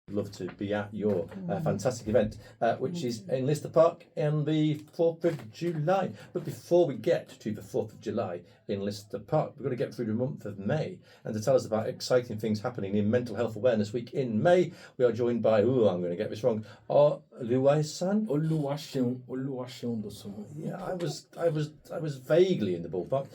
love to be at your fantastic event, which is in Lister Park on the 4th of July. But before we get to the 4th of July in Lister Park, we've got to get through the month of May. And to tell us about exciting things happening in Mental Health Awareness Week in May, we are joined by, I'm going to get this wrong, Oluwaseun? Oluwaseun Dosunmu. Yeah, I was vaguely in the ballpark.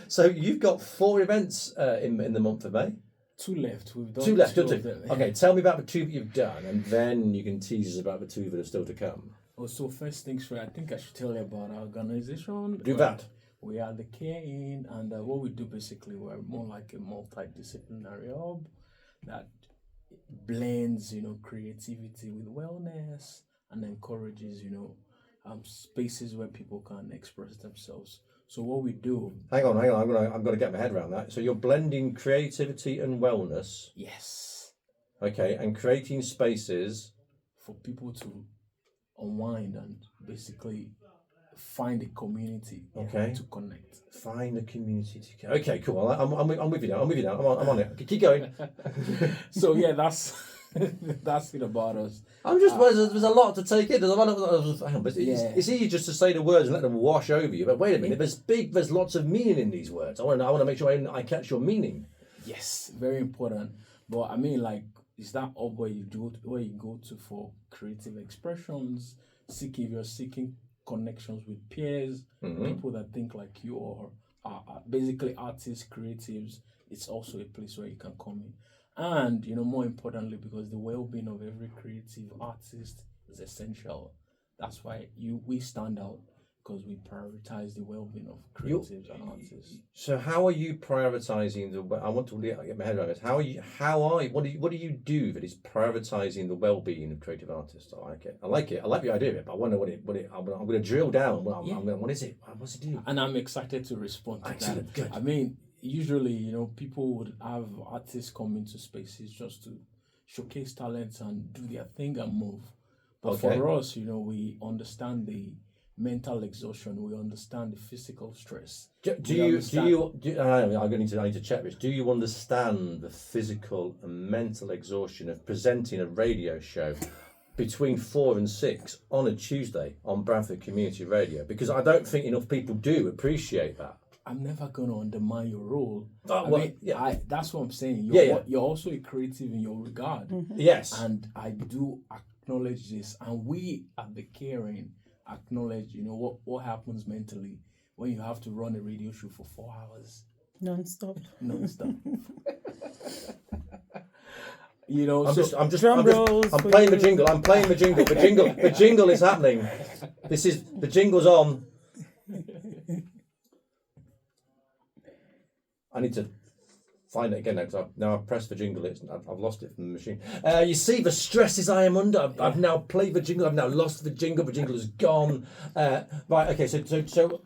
So you've got 4 events in the month of May. 2 left. We've done 2 left. 2 of them. Okay, tell me about the 2 that you've done, and then you can tease us about the 2 that are still to come. Oh, so first things first, I think I should tell you about our organization. Do that. We are TheCareInn, and what we do basically, we're more like a multidisciplinary hub that blends, creativity with wellness and encourages, spaces where people can express themselves. So what we do... Hang on. I'm going to get my head around that. So you're blending creativity and wellness. Yes. Okay, and creating spaces... for people to unwind and basically find a community to connect. Find a community to connect. Okay, cool. I'm with you now. I'm on it. Keep going. So yeah, that's it about us. I'm just there's a lot to take in. There's a lot of it's easy just to say the words and let them wash over you. But wait a minute, there's lots of meaning in these words. I want to make sure I catch your meaning. Yes, very important. But I mean, like, is that up where you go to for creative expressions? If you're seeking connections with peers, people that think like you, or are basically artists, creatives, it's also a place where you can come in. And, more importantly, because the well-being of every creative artist is essential. That's why we stand out, because we prioritize the well-being of creatives and artists. So how are you prioritizing I want to get my head around this. What do you do that is prioritizing the well-being of creative artists? I like it. I like the idea of it, but I wonder I'm going to drill down. What is it? What's it do? And I'm excited to respond to Excellent. that. Good. I mean, usually, people would have artists come into spaces just to showcase talents and do their thing and move. But for us, we understand the mental exhaustion. We understand the physical stress. I need to check this. Do you understand the physical and mental exhaustion of presenting a radio show between 4 and 6 on a Tuesday on Bradford Community Radio? Because I don't think enough people do appreciate that. I'm never going to undermine your role. That's what I'm saying. You're also a creative in your regard. Mm-hmm. Yes. And I do acknowledge this. And we at TheCareInn acknowledge, what happens mentally when you have to run a radio show for 4 hours. Non-stop. I'm playing the jingle. The jingle is happening. The jingle's on. I need to find it again now, because I've pressed the jingle. I've lost it from the machine. You see the stresses I am under. I've now played the jingle. I've now lost the jingle. The jingle is gone. Right. Okay. So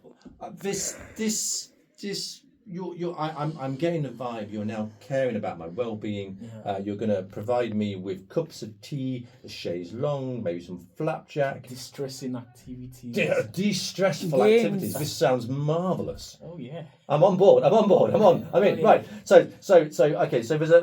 I'm getting the vibe. You're now caring about my well-being. Yeah. You're going to provide me with cups of tea, a chaise longue, maybe some flapjack. Distressing activities. De-stressful activities. This sounds marvellous. Oh yeah. I'm on board. Right. So okay. So there's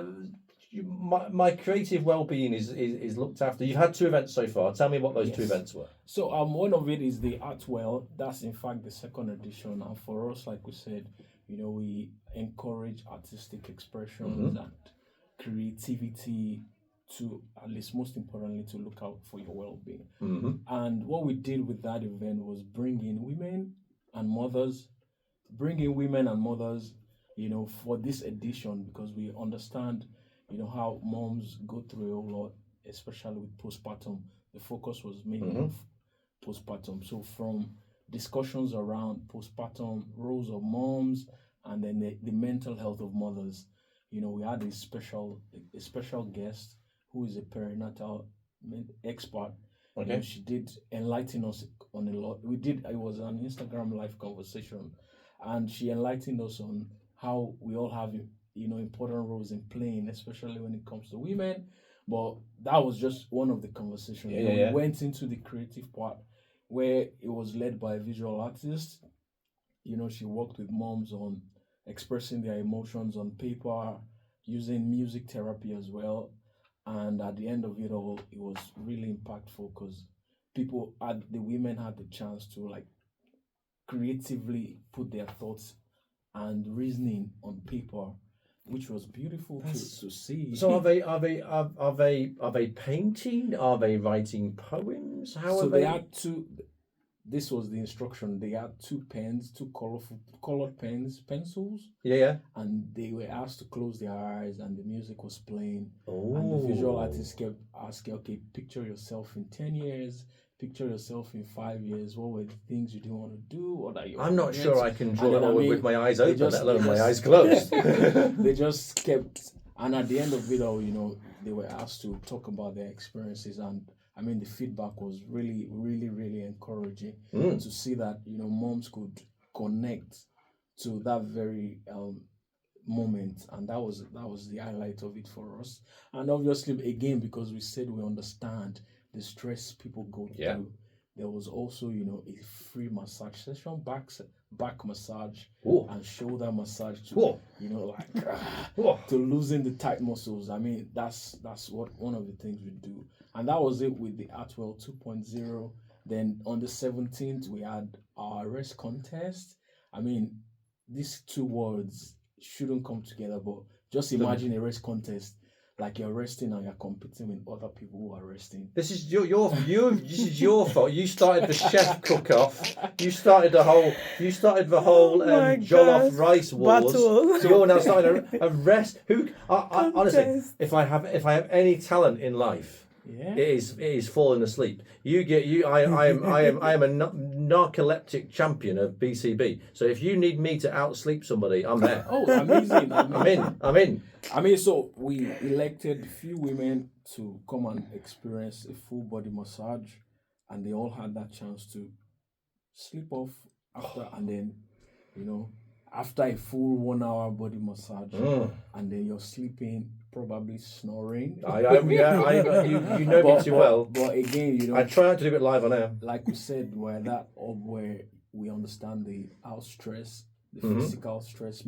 my creative well-being is looked after. You've had 2 events so far. Tell me what those 2 events were. So one of it is the Artwell. That's in fact the 2nd edition. And for us, like we said, we encourage artistic expressions and creativity to, at least most importantly, to look out for your well-being. Mm-hmm. And what we did with that event was bring in women and mothers, for this edition, because we understand, how moms go through a lot, especially with postpartum. The focus was mainly on postpartum. So from discussions around postpartum, roles of moms, and then the mental health of mothers. We had a special guest who is a perinatal expert. Okay. She did enlighten us on a lot. It was an Instagram live conversation, and she enlightened us on how we all have, important roles in playing, especially when it comes to women. But that was just one of the conversations. We went into the creative part, where it was led by a visual artist. She worked with moms on expressing their emotions on paper, using music therapy as well. And at the end of it all, it was really impactful because the women had the chance to like creatively put their thoughts and reasoning on paper, which was beautiful to see. So are they painting? Are they writing poems? How are they they? had two. This was the instruction. They had two pens, two colored pencils. Yeah. And they were asked to close their eyes, and the music was playing. Oh. And the visual artist kept asking, okay, picture yourself in 10 years, picture yourself in 5 years. What were the things you didn't want to do? Or that you I'm not sure I can draw that with my eyes open, let alone my eyes closed. They just kept, and at the end of it all, they were asked to talk about their experiences, and I mean, the feedback was really, really, really encouraging to see that, moms could connect to that very moment. And that was the highlight of it for us. And obviously, again, because we said we understand the stress people go through, there was also, a free massage session, back massage and shoulder massage to, to loosen the tight muscles. I mean, that's what one of the things we do. And that was it with the Atwell 2.0. Then on the 17th, we had our race contest. I mean, these two words shouldn't come together, but just imagine a race contest. Like you're resting and you're competing with other people who are resting. This is this is your fault. You started the chef cook-off. You started the whole jollof rice wars. So you're now starting a rest. Honestly, if I have any talent in life, it is falling asleep. I am a narcoleptic champion of BCB. So if you need me to outsleep somebody, I'm there. Oh, amazing! I'm in. I mean, so we elected a few women to come and experience a full body massage, and they all had that chance to sleep off after, and then, after a full 1 hour body massage, and then you're sleeping, probably snoring. You know me too well. But again, I try not to do it live on air. Like we said, where we understand how stress, the physical stress,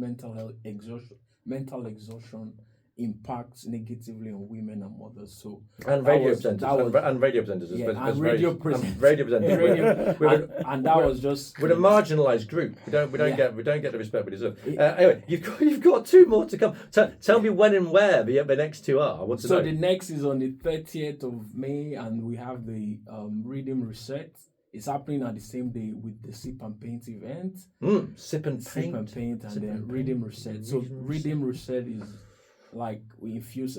mental exhaustion impacts negatively on women and mothers. So and radio presenters and radio presenters. And radio presenters. And that was just with a marginalised group. We don't get the respect we deserve. Anyway, you've got two more to come. Tell me when and where the next two are. I want to know. So the next is on the 30th of May, and we have the Rhythm Reset. It's happening at the same day with the Sip and Paint event. Sip and Paint, and then Rhythm Reset. So Rhythm Reset is like we infuse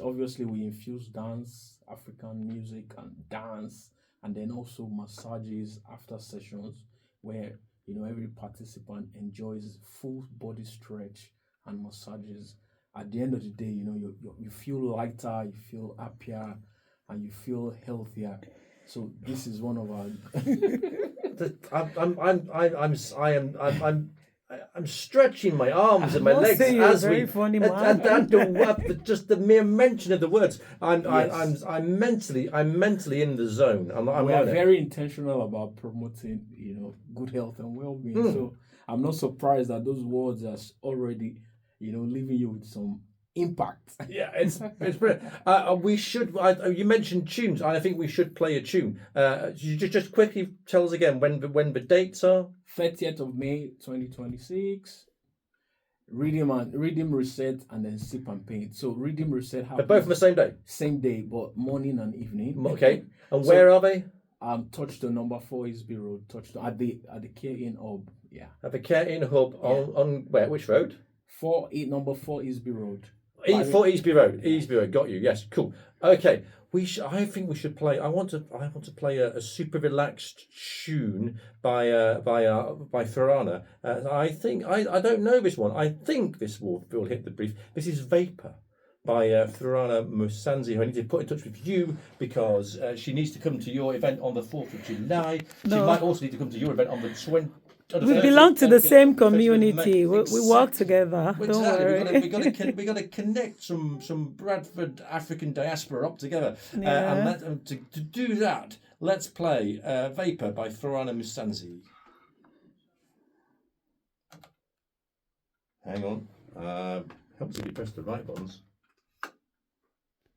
dance, African music and dance, and then also massages after sessions where every participant enjoys full body stretch and massages. At the end of the day, you feel lighter, you feel happier, and you feel healthier. So this is one of our. I'm stretching my arms and my legs as we. And just the mere mention of the words, I'm mentally in the zone. We are very intentional about promoting, good health and well-being. So I'm not surprised that those words are already, leaving you with some impact. Yeah, it's brilliant. We should. You mentioned tunes. I think we should play a tune. You just quickly tell us again when the dates are. 30th of May 2026. Rhythm Reset and then Sip and Paint. So Rhythm Reset happens. They're both on the same day. Same day, but morning and evening. Okay. And where are they? Touchstone number 4 Eastby Road. Touchstone at the TheCareInn hub. Yeah. At the TheCareInn hub on where? Which road? Number 4 Eastby Road. 4 Eastby Road. Eastby Road. Got you. Yes. Cool. Okay. I think we should play. I want to play a super relaxed tune by Farana. I don't know this one. I think this will hit the brief. This is Vapor by Farana Musanzi, who I need to put in touch with you because she needs to come to your event on the 4th of July. She might also need to come to your event on the 20th. We belong to the same community. We work together. Well, don't worry. We got to connect some Bradford African diaspora up together, and to do that, let's play Vapor by Farana Musanzi. Hang on, helps if you press the right buttons.